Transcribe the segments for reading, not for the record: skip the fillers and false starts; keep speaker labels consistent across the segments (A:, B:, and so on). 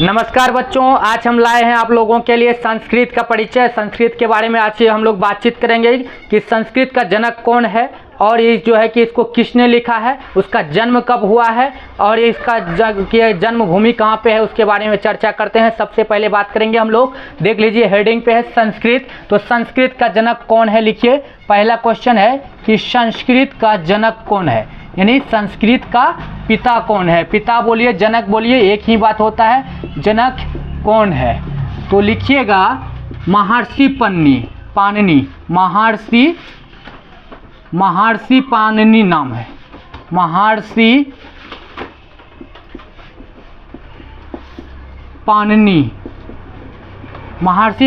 A: नमस्कार बच्चों, आज हम लाए हैं आप लोगों के लिए संस्कृत का परिचय। संस्कृत के बारे में आज हम लोग बातचीत करेंगे कि संस्कृत का जनक कौन है और ये जो है कि इसको किसने लिखा है, उसका जन्म कब हुआ है और इसका जन्मभूमि कहाँ पे है, उसके बारे में चर्चा करते हैं। सबसे पहले बात करेंगे हम लोग, देख लीजिए हेडिंग पे है संस्कृत। तो संस्कृत का जनक कौन है, लिखिए। पहला क्वेश्चन है कि संस्कृत का जनक कौन है, यानी संस्कृत का पिता कौन है। पिता बोलिए, जनक बोलिए, एक ही बात होता है। जनक कौन है तो लिखिएगा महर्षि पाणिनि। महर्षि पाणिनि नाम है। महर्षि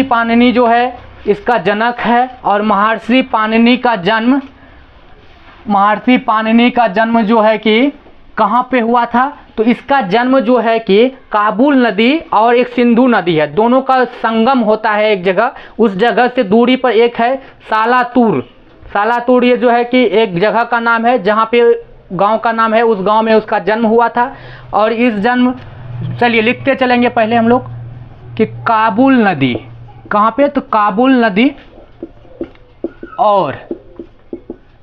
A: पाणिनि जो है इसका जनक है। और महर्षि पाणिनि का जन्म जो है कि कहाँ पे हुआ था, तो इसका जन्म जो है कि काबुल नदी और एक सिंधु नदी है, दोनों का संगम होता है एक जगह। उस जगह से दूरी पर एक है सालातूर, ये जो है कि एक जगह का नाम है, जहाँ पे गांव का नाम है, उस गांव में उसका जन्म हुआ था। और इस जन्म, चलिए लिखते चलेंगे पहले हम लोग कि काबुल नदी कहाँ पे, तो काबुल नदी और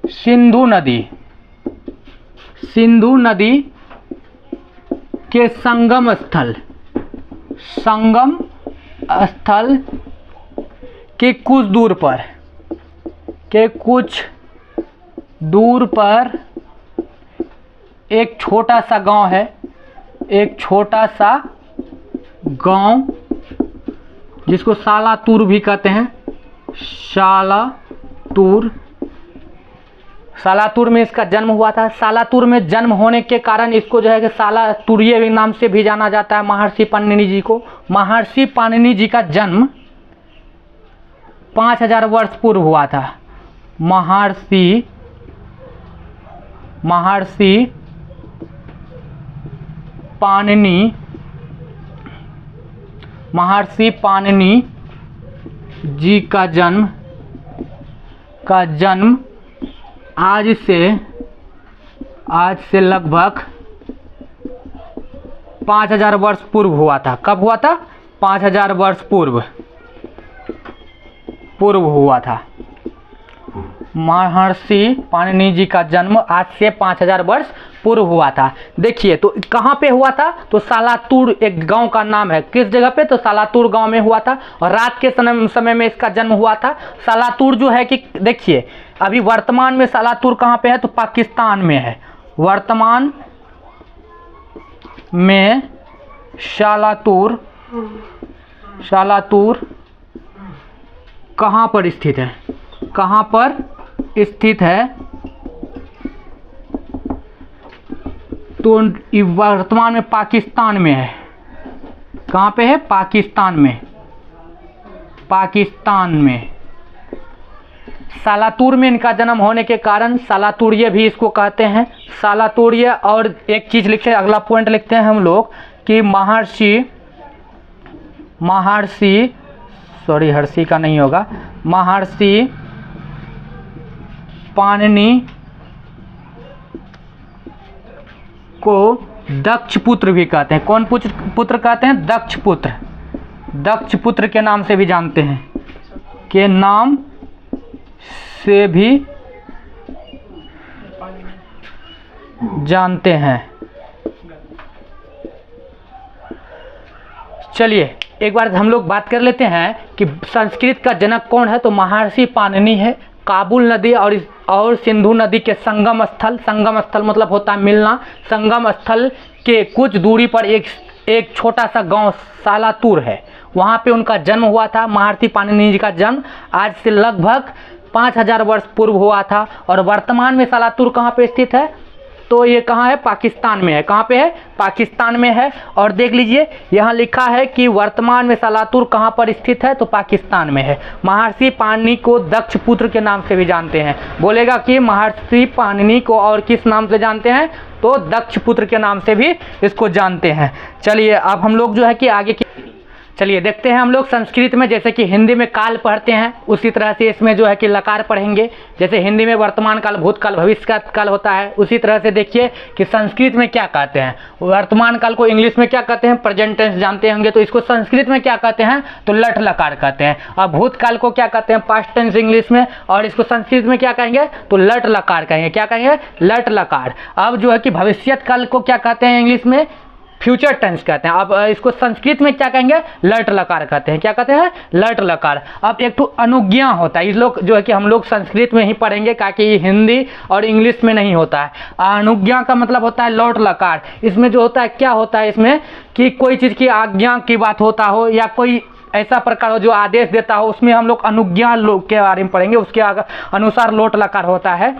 A: सिंधु नदी के संगम स्थल के कुछ दूर पर एक छोटा सा गांव है, जिसको सालातूर भी कहते हैं। सालातूर में इसका जन्म हुआ था। सालातूर में जन्म होने के कारण इसको जो है कि सालातूर्य नाम से भी जाना जाता है महर्षि पाणिनि जी को। महर्षि पाणिनि जी का जन्म 5000 वर्ष पूर्व हुआ था। महर्षि पाणिनि जी का जन्म आज से लगभग 5000 वर्ष पूर्व हुआ था। कब हुआ था? 5000 वर्ष पूर्व हुआ था। महर्षि पाणिनि जी का जन्म आज से 5000 वर्ष पूर्व हुआ था। देखिए तो कहाँ पे हुआ था, तो सालातूर एक गांव का नाम है। किस जगह पे, तो सालातूर गांव में हुआ था। और रात के समय में इसका जन्म हुआ था। सालातूर जो है कि देखिए अभी वर्तमान में सालातूर कहाँ पे है, तो पाकिस्तान में है। वर्तमान में सालातूर कहाँ पर स्थित है, तो वर्तमान में पाकिस्तान में है। कहाँ पे है? पाकिस्तान में। सालातूर में इनका जन्म होने के कारण सालातूर्य भी इसको कहते हैं। सालातूर्य। और एक चीज लिखते हैं, अगला पॉइंट लिखते हैं हम लोग कि हर्षि का नहीं होगा, महर्षि पाणिनि को दक्ष पुत्र भी कहते हैं। कौन पुत्र कहते हैं? दक्ष पुत्र के नाम से भी जानते हैं। चलिए एक बार हम लोग बात कर लेते हैं कि संस्कृत का जनक कौन है। तो महर्षि पाणिनि है। काबुल नदी और सिंधु नदी के संगम स्थल मतलब होता है मिलना। संगम स्थल के कुछ दूरी पर एक छोटा सा गांव सालातूर है, वहाँ पे उनका जन्म हुआ था। महर्षि पाणिनि जी का जन्म आज से लगभग 5000 वर्ष पूर्व हुआ था। और वर्तमान में सालातूर कहाँ पे स्थित है, तो ये कहाँ है? पाकिस्तान में है। कहाँ पे है? पाकिस्तान में है। और देख लीजिए यहाँ लिखा है कि वर्तमान में सालातूर कहाँ पर स्थित है, तो पाकिस्तान में है। महर्षि पाणिनि को दक्ष पुत्र के नाम से भी जानते हैं। बोलेगा कि महर्षि पाणिनि को और किस नाम से जानते हैं, तो दक्ष पुत्र के नाम से भी इसको जानते हैं। चलिए अब हम लोग जो है कि आगे की चलिए देखते हैं हम लोग संस्कृत में, जैसे कि हिंदी में काल पढ़ते हैं उसी तरह से इसमें जो है कि लकार पढ़ेंगे। जैसे हिंदी में वर्तमान काल, भूतकाल, भविष्य काल होता है, उसी तरह से देखिए कि संस्कृत में क्या कहते हैं। वर्तमान काल को इंग्लिश में क्या कहते हैं, प्रेजेंट टेंस जानते होंगे, तो इसको संस्कृत में क्या कहते हैं, तो लट लकार कहते हैं। और भूतकाल को क्या कहते हैं, पास्ट टेंस इंग्लिश में, और इसको संस्कृत में क्या कहेंगे, तो लट लकार कहेंगे। क्या कहेंगे, लट लकार। अब जो है कि भविष्यत काल को क्या कहते हैं इंग्लिश में, फ्यूचर टेंस कहते हैं। अब इसको संस्कृत में क्या कहेंगे, लट लकार कहते हैं। क्या कहते हैं, लट लकार। अब एक तो अनुज्ञा होता है, इस लोग जो है कि हम लोग संस्कृत में ही पढ़ेंगे, ताकि हिंदी और इंग्लिश में नहीं होता है। अनुज्ञा का मतलब होता है लौट लकार। इसमें जो होता है, क्या होता है इसमें, कि कोई चीज़ की आज्ञा की बात होता हो या कोई ऐसा प्रकार हो जो आदेश देता हो, उसमें हम लोग अनुज्ञा लोग के बारे में पढ़ेंगे, उसके अनुसार लोट लकार होता है।